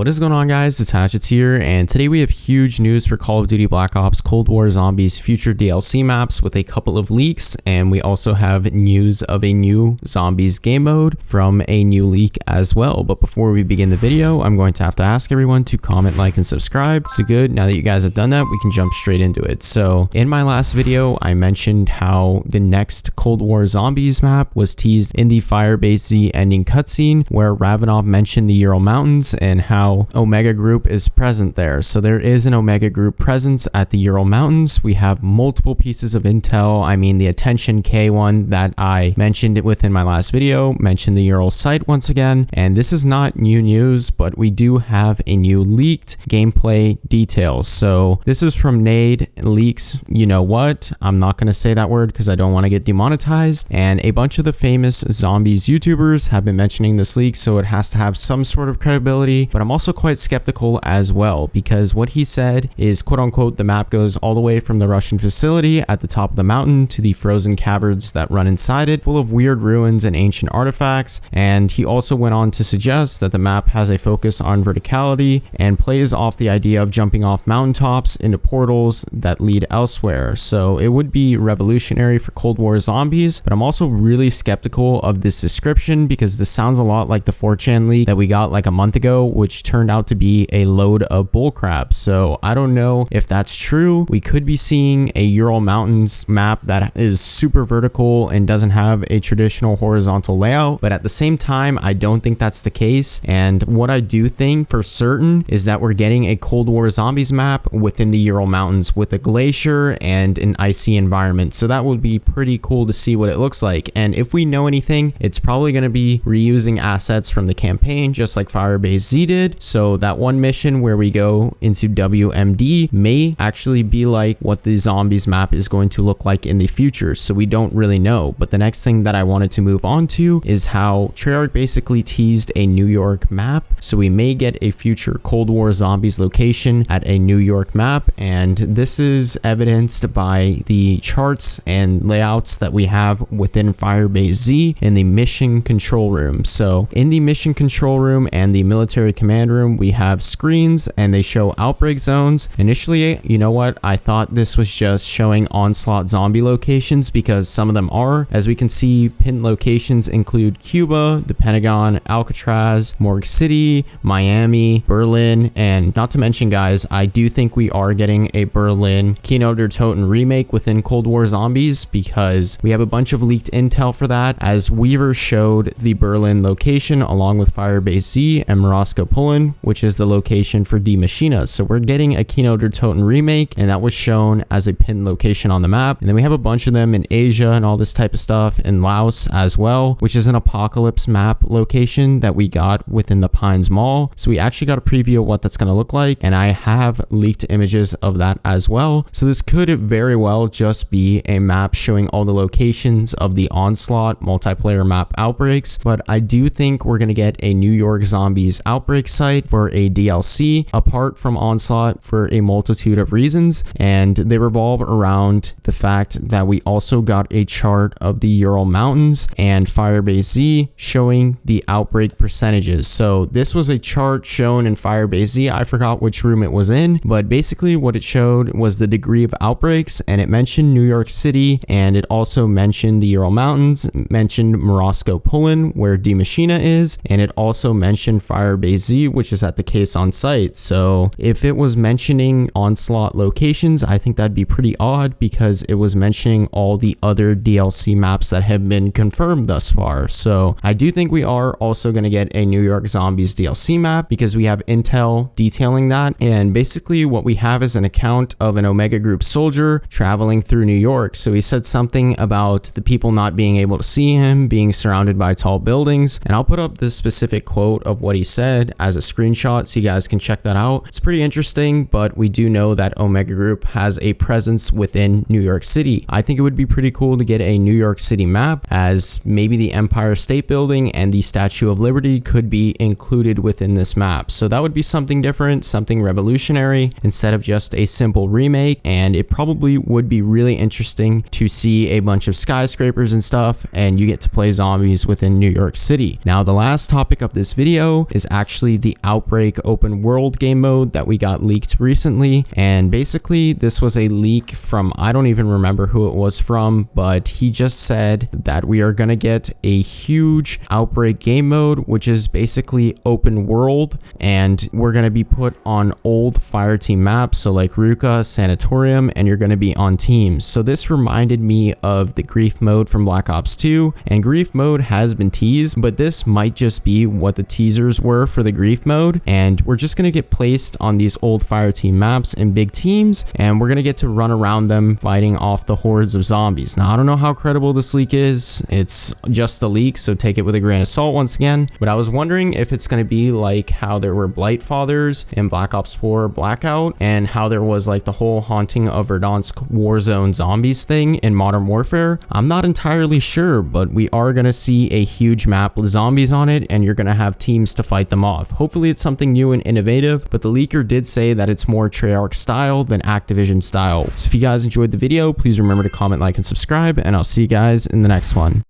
What is going on, guys? It's Hatchets here, and today we have huge news for Call of Duty Black Ops Cold War Zombies future DLC maps with a couple of leaks, and we also have news of a new Zombies game mode from a new leak as well. But before we begin the video, I'm going to have to ask everyone to comment, like, and subscribe. So good, now that you guys have done that, we can jump straight into it. So in my last video, I mentioned how the next Cold War Zombies map was teased in the Firebase Z ending cutscene, where Ravenov mentioned the Ural Mountains and how Omega Group is present there. So there is an Omega Group presence at the Ural Mountains. We have multiple pieces of intel. I mean, the Attention K one that I mentioned within my last video mentioned the Ural site once again, and this is not new news, but we do have a new leaked gameplay details. So this is from Nade Leaks. You know what? I'm not going to say that word because I don't want to get demonetized, and a bunch of the famous Zombies YouTubers have been mentioning this leak, so it has to have some sort of credibility. But I'm also quite skeptical as well, because what he said is, quote unquote, the map goes all the way from the Russian facility at the top of the mountain to the frozen caverns that run inside it, full of weird ruins and ancient artifacts. And he also went on to suggest that the map has a focus on verticality and plays off the idea of jumping off mountaintops into portals that lead elsewhere. So it would be revolutionary for Cold War Zombies, but I'm also really skeptical of this description because this sounds a lot like the 4chan leak that we got like a month ago, which turned out to be a load of bullcrap. So I don't know if that's true. We could be seeing a Ural Mountains map that is super vertical and doesn't have a traditional horizontal layout, but at the same time, I don't think that's the case. And what I do think for certain is that we're getting a Cold War Zombies map within the Ural Mountains with a glacier and an icy environment. So that would be pretty cool to see what it looks like. And if we know anything, it's probably going to be reusing assets from the campaign, just like Firebase Z did. So that one mission where we go into WMD may actually be like what the Zombies map is going to look like in the future. So we don't really know. But the next thing that I wanted to move on to is how Treyarch basically teased a New York map. So we may get a future Cold War Zombies location at a New York map. And this is evidenced by the charts and layouts that we have within Firebase Z in the mission control room. So in the mission control room and the military command room, we have screens and they show outbreak zones. Initially, you know what, I thought this was just showing Onslaught zombie locations because some of them are. As we can see, pinned locations include Cuba, the Pentagon, Alcatraz, Morgue City, Miami, Berlin, and not to mention, guys, I do think we are getting a Berlin Kino der Toten remake within Cold War Zombies because we have a bunch of leaked intel for that, as Weaver showed the Berlin location along with Firebase Z and Morosco, Poland, which is the location for Die Maschine. So we're getting a Kino der Toten remake, and that was shown as a pinned location on the map. And then we have a bunch of them in Asia and all this type of stuff, in Laos as well, which is an Apocalypse map location that we got within the Pines Mall. So we actually got a preview of what that's going to look like, and I have leaked images of that as well. So this could very well just be a map showing all the locations of the Onslaught multiplayer map Outbreaks, but I do think we're going to get a New York Zombies Outbreak site for a DLC apart from Onslaught for a multitude of reasons, and they revolve around the fact that we also got a chart of the Ural Mountains and Firebase Z showing the outbreak percentages. So this was a chart shown in Firebase Z. I forgot which room it was in, but basically what it showed was the degree of outbreaks, and it mentioned New York City, and it also mentioned the Ural Mountains, mentioned Morosco, Poland, where Die Maschine is, and it also mentioned Firebase Z, which is at the case on site. So if it was mentioning Onslaught locations, I think that'd be pretty odd because it was mentioning all the other DLC maps that have been confirmed thus far. So I do think we are also going to get a New York Zombies DLC map because we have intel detailing that. And basically what we have is an account of an Omega Group soldier traveling through New York. So he said something about the people not being able to see him, being surrounded by tall buildings. And I'll put up the specific quote of what he said as a screenshot so you guys can check that out. It's pretty interesting, but we do know that Omega Group has a presence within New York City. I think it would be pretty cool to get a New York City map, as maybe the Empire State Building and the Statue of Liberty could be included within this map. So that would be something different, something revolutionary instead of just a simple remake, and it probably would be really interesting to see a bunch of skyscrapers and stuff, and you get to play zombies within New York City. Now, the last topic of this video is actually the the Outbreak open world game mode that we got leaked recently. And basically this was a leak from, I don't even remember who it was from, but he just said that we are going to get a huge Outbreak game mode, which is basically open world, and we're going to be put on old fireteam maps, so like Ruka, Sanatorium, and you're going to be on teams. So this reminded me of the Grief mode from Black Ops 2, and Grief mode has been teased, but this might just be what the teasers were for the Grief mode, and we're just going to get placed on these old fireteam maps in big teams, and we're going to get to run around them fighting off the hordes of zombies. Now, I don't know how credible this leak is. It's just a leak, so take it with a grain of salt once again, but I was wondering if it's going to be like how there were Blight Fathers in Black Ops 4 Blackout, and how there was like the whole Haunting of Verdansk Warzone zombies thing in Modern Warfare. I'm not entirely sure, but we are going to see a huge map with zombies on it, and you're going to have teams to fight them off. Hopefully it's something new and innovative, but the leaker did say that it's more Treyarch style than Activision style. So if you guys enjoyed the video, please remember to comment, like, and subscribe, and I'll see you guys in the next one.